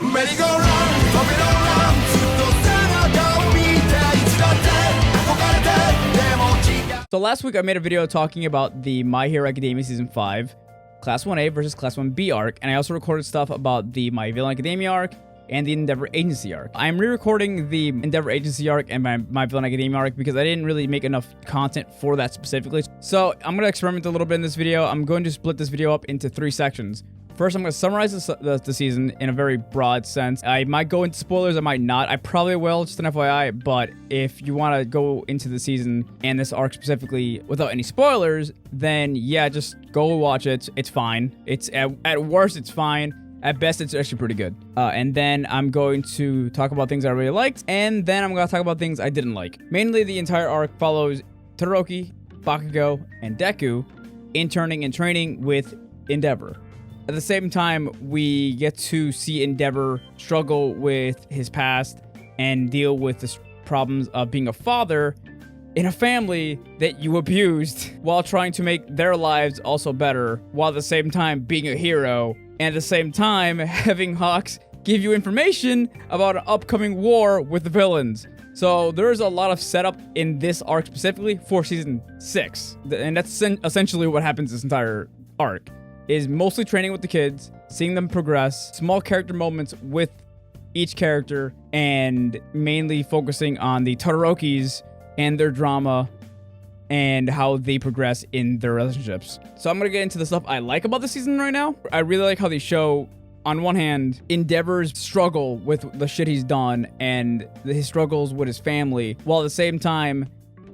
So last week I made a video talking about the My Hero Academia Season 5 Class 1A versus Class 1B arc, and I also recorded stuff about the My Villain Academia arc and the Endeavor Agency arc. I'm re-recording the Endeavor Agency arc and my Villain Academia arc because I didn't really make enough content for that specifically. So I'm going to experiment a little bit in this video. I'm going to split this video up into 3 sections. First, I'm going to summarize the season in a very broad sense. I might go into spoilers, I might not. I probably will, just an FYI. But if you want to go into the season and this arc specifically without any spoilers, then yeah, just go watch it. It's fine. It's at worst, it's fine. At best, it's actually pretty good. And then I'm going to talk about things I really liked, and then I'm going to talk about things I didn't like. Mainly, the entire arc follows Todoroki, Bakugo, and Deku interning and training with Endeavor. At the same time, we get to see Endeavor struggle with his past and deal with the problems of being a father in a family that you abused while trying to make their lives also better, while at the same time being a hero, and at the same time having Hawks give you information about an upcoming war with the villains. So there's a lot of setup in this arc specifically for Season 6. And that's essentially what happens this entire arc. Is mostly training with the kids, seeing them progress, small character moments with each character, and mainly focusing on the Todorokis and their drama and how they progress in their relationships. So I'm gonna get into the stuff I like about the season right now. I really like how they show, on one hand, Endeavor's struggle with the shit he's done and his struggles with his family, while at the same time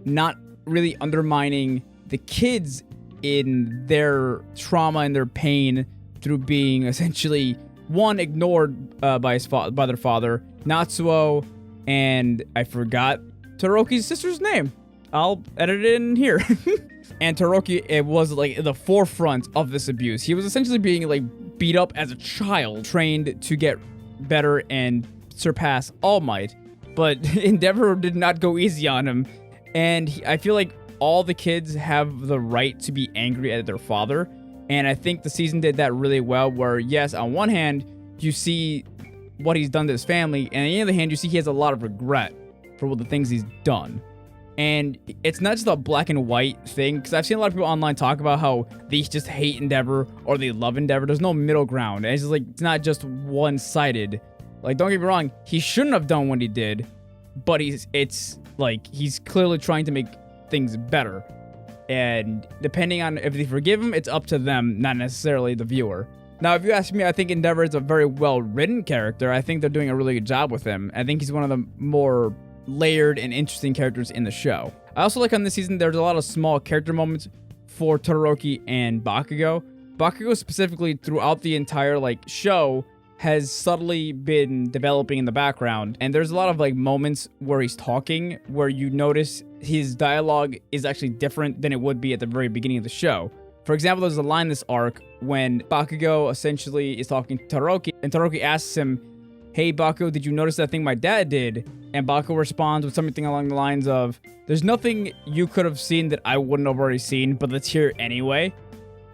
not really undermining the kids in their trauma and their pain through being essentially, one, ignored by their father, Natsuo, and I forgot Todoroki's sister's name. I'll edit it in here. And Todoroki, it was like the forefront of this abuse. He was essentially being like beat up as a child, trained to get better and surpass All Might. But Endeavor did not go easy on him. And I feel like all the kids have the right to be angry at their father. And I think the season did that really well, where yes, on one hand, you see what he's done to his family, and on the other hand, you see he has a lot of regret for all the things he's done. And it's not just a black and white thing, because I've seen a lot of people online talk about how they just hate Endeavor or they love Endeavor. There's no middle ground. And it's just like, it's not just one-sided. Like, don't get me wrong, he shouldn't have done what he did, but it's like he's clearly trying to make things better. And depending on if they forgive him, it's up to them, not necessarily the viewer. Now, if you ask me, I think Endeavor is a very well-written character. I think they're doing a really good job with him. I think he's one of the more layered and interesting characters in the show. I also like on this season, there's a lot of small character moments for Todoroki and Bakugo. Bakugo specifically, throughout the entire show, has subtly been developing in the background, and there's a lot of moments where he's talking where you notice his dialogue is actually different than it would be at the very beginning of the show. For example, there's a line in this arc when Bakugo essentially is talking to Todoroki, and Todoroki asks him, "Hey Bakugo, did you notice that thing my dad did?" And Bakugo responds with something along the lines of, "There's nothing you could have seen that I wouldn't have already seen, but let's hear it anyway."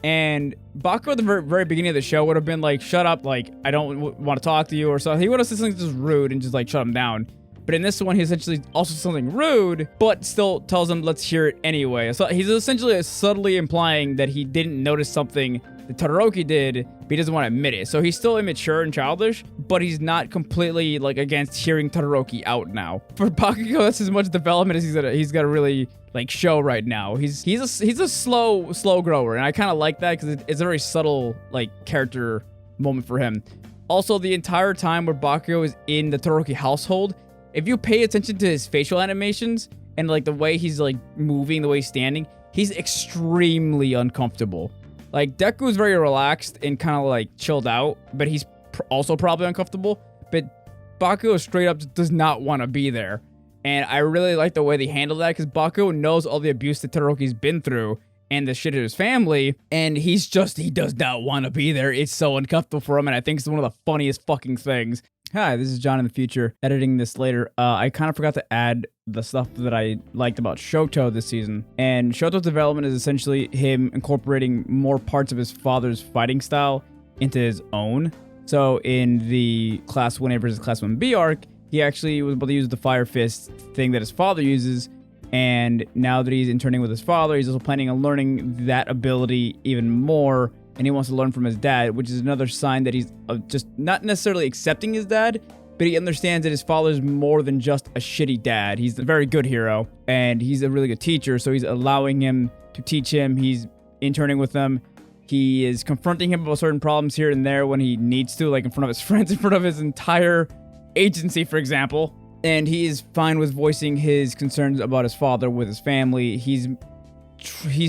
And Bakugo at the very beginning of the show would have been like, "Shut up, I don't want to talk to you," or so. He would have said something just rude and just shut him down. But in this one, he essentially also says something rude, but still tells him, "Let's hear it anyway." So he's essentially subtly implying that he didn't notice something that Todoroki did, but he doesn't want to admit it. So he's still immature and childish, but he's not completely against hearing Todoroki out now. For Bakugo, that's as much development as he's got to really show right now. He's a slow grower, and I kind of like that because it's a very subtle character moment for him. Also, the entire time where Bakugo is in the Todoroki household, if you pay attention to his facial animations and the way he's moving, the way he's standing, he's extremely uncomfortable. Deku is very relaxed and kind of chilled out, but he's also probably uncomfortable. But Bakugo straight up just does not want to be there. And I really like the way they handle that, because Bakugo knows all the abuse that Todoroki's been through and the shit in his family, and he does not want to be there. It's so uncomfortable for him, and I think it's one of the funniest fucking things. Hi, this is John in the future, editing this later. I kind of forgot to add the stuff that I liked about Shoto this season. And Shoto's development is essentially him incorporating more parts of his father's fighting style into his own. So in the Class 1A versus Class 1B arc, he actually was able to use the Fire Fist thing that his father uses. And now that he's interning with his father, he's also planning on learning that ability even more. And he wants to learn from his dad, which is another sign that he's just not necessarily accepting his dad, but he understands that his father's more than just a shitty dad. He's a very good hero, and he's a really good teacher, so he's allowing him to teach him. He's interning with him. He is confronting him about certain problems here and there when he needs to, like in front of his friends, in front of his entire agency, for example. And he is fine with voicing his concerns about his father with his family. He's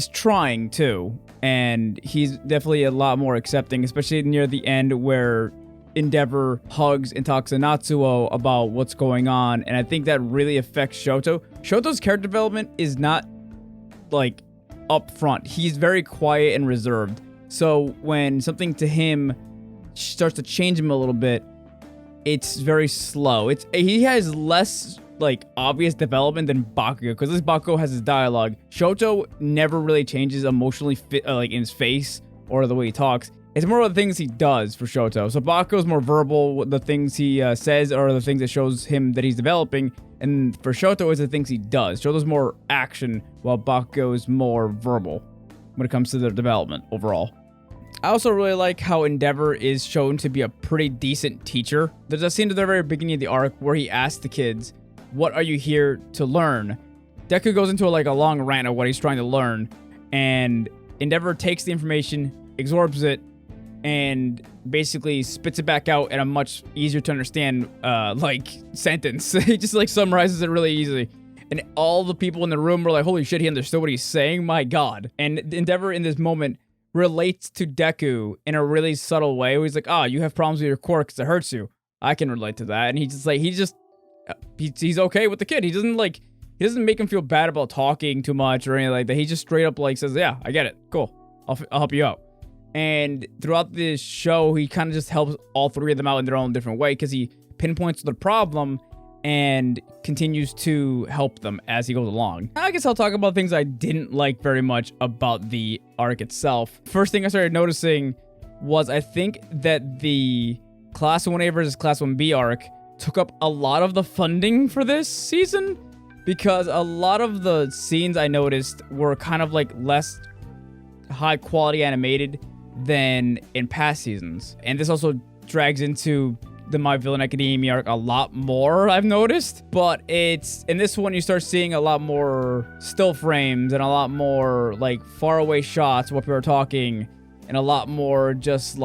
trying to, and he's definitely a lot more accepting, especially near the end where Endeavor hugs and talks to Natsuo about what's going on. And I think that really affects Shoto. Shoto's character development is not like up front. He's very quiet and reserved. So when something to him starts to change him a little bit, it's very slow. He has less like obvious development than Bakugo, because this Bakugo has his dialogue. Shoto never really changes emotionally like in his face or the way he talks. It's more of the things he does for Shoto. So Bakugo's more verbal. The things he says are the things that shows him that he's developing. And for Shoto, it's the things he does. Shoto's more action, while Bakugo is more verbal when it comes to their development overall. I also really like how Endeavor is shown to be a pretty decent teacher. There's a scene at the very beginning of the arc where he asks the kids, "What are you here to learn?" Deku goes into a long rant of what he's trying to learn, and Endeavor takes the information, absorbs it, and basically spits it back out in a much easier to understand sentence. He just summarizes it really easily. And all the people in the room were like, holy shit, he understood what he's saying? My god. And Endeavor in this moment relates to Deku in a really subtle way, where he's like, you have problems with your core because it hurts you. I can relate to that. And he's he's okay with the kid. He doesn't make him feel bad about talking too much or anything like that. He just straight up says, yeah, I get it. Cool. I'll help you out. And throughout this show, he kind of just helps all three of them out in their own different way, because he pinpoints the problem and continues to help them as he goes along. I guess I'll talk about things I didn't like very much about the arc itself. First thing I started noticing was I think that the Class 1A versus Class 1B arc took up a lot of the funding for this season, because a lot of the scenes I noticed were kind of less high quality animated than in past seasons. And this also drags into the My Villain Academia arc a lot more, I've noticed. But it's in this one, you start seeing a lot more still frames and a lot more far away shots while people are talking, and a lot more just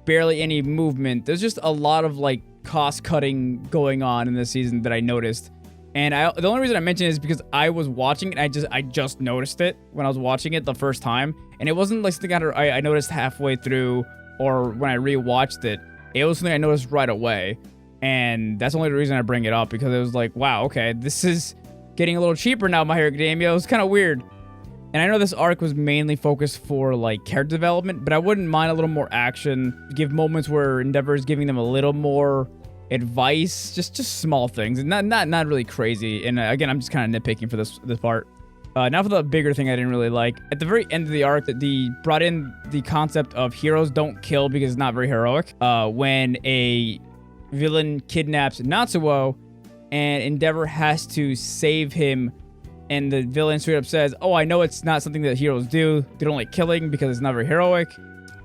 barely any movement. There's just a lot of cost cutting going on in this season that I noticed. And the only reason I mention it is because I was watching it, I just noticed it when I was watching it the first time. And it wasn't something I noticed halfway through or when I rewatched it. It was something I noticed right away. And that's the only reason I bring it up, because it was wow, okay, this is getting a little cheaper now, My Hero Academia. It was kind of weird. And I know this arc was mainly focused for character development, but I wouldn't mind a little more action. Give moments where Endeavor is giving them a little more advice, just small things, and not really crazy. And again, I'm just kind of nitpicking for this part. Now for the bigger thing I didn't really like. At the very end of the arc, they brought in the concept of heroes don't kill because it's not very heroic. When a villain kidnaps Natsuo and Endeavor has to save him, and the villain straight up says, I know it's not something that heroes do. They don't like killing because it's not very heroic.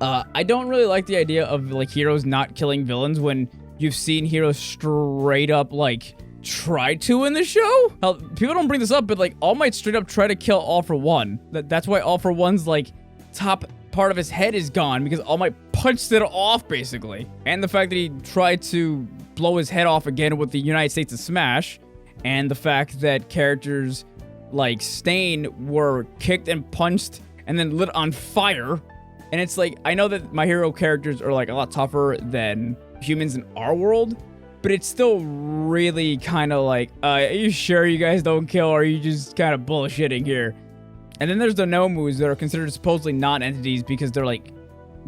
I don't really like the idea of heroes not killing villains when you've seen heroes straight up try to in the show. People don't bring this up, but All Might straight up try to kill All For One. That's why All For One's top part of his head is gone, because All Might punched it off basically. And the fact that he tried to blow his head off again with the United States of Smash, and the fact that characters like Stain were kicked and punched and then lit on fire. And it's I know that My Hero characters are a lot tougher than humans in our world, but it's still really kind of are you sure you guys don't kill, or are you just kind of bullshitting here? And then there's the Nomus that are considered supposedly non-entities because they're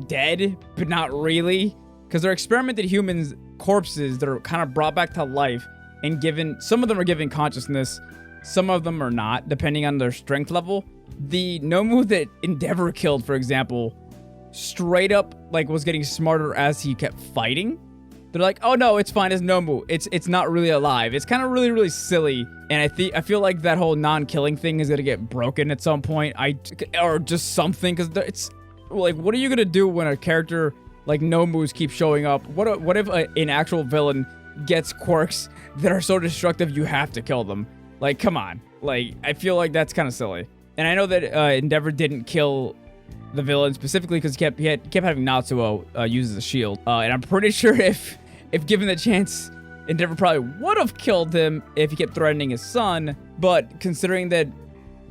dead, but not really, because they're experimented humans corpses that are kind of brought back to life and given, some of them are given consciousness, some of them are not, depending on their strength level. The Nomu that Endeavor killed, for example, straight up like was getting smarter as he kept fighting. They're like, oh no, it's fine, it's Nomu. It's not really alive. It's kind of really silly. And I feel like that whole non-killing thing is gonna get broken at some point. Or just something, because it's like, what are you gonna do when a character like Nomu's keeps showing up? What if an actual villain gets quirks that are so destructive you have to kill them? Like, come on. Like, I feel like that's kind of silly. And I know that Endeavor didn't kill the villain specifically because he kept having Natsuo use as a shield. And I'm pretty sure if given the chance, Endeavor probably would have killed him if he kept threatening his son. But considering that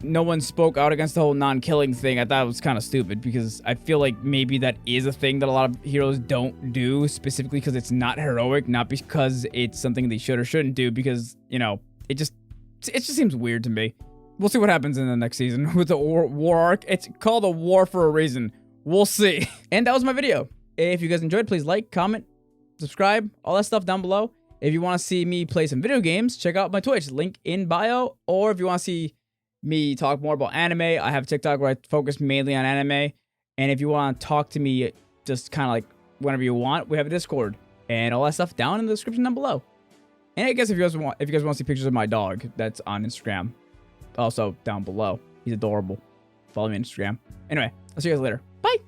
no one spoke out against the whole non-killing thing, I thought it was kind of stupid, because I feel like maybe that is a thing that a lot of heroes don't do, specifically because it's not heroic, not because it's something they should or shouldn't do, because, you know, it just seems weird to me. We'll see what happens in the next season with the war arc. It's called a war for a reason. We'll see. And that was my video. If you guys enjoyed, please like, comment, subscribe, all that stuff down below. If you want to see me play some video games, check out my Twitch, link in bio. Or if you want to see me talk more about anime, I have TikTok where I focus mainly on anime. And if you want to talk to me just kind of like whenever you want, we have a Discord and all that stuff down in the description down below. And I guess if you guys want to see pictures of my dog, that's on Instagram. Also down below. He's adorable. Follow me on Instagram. Anyway, I'll see you guys later. Bye.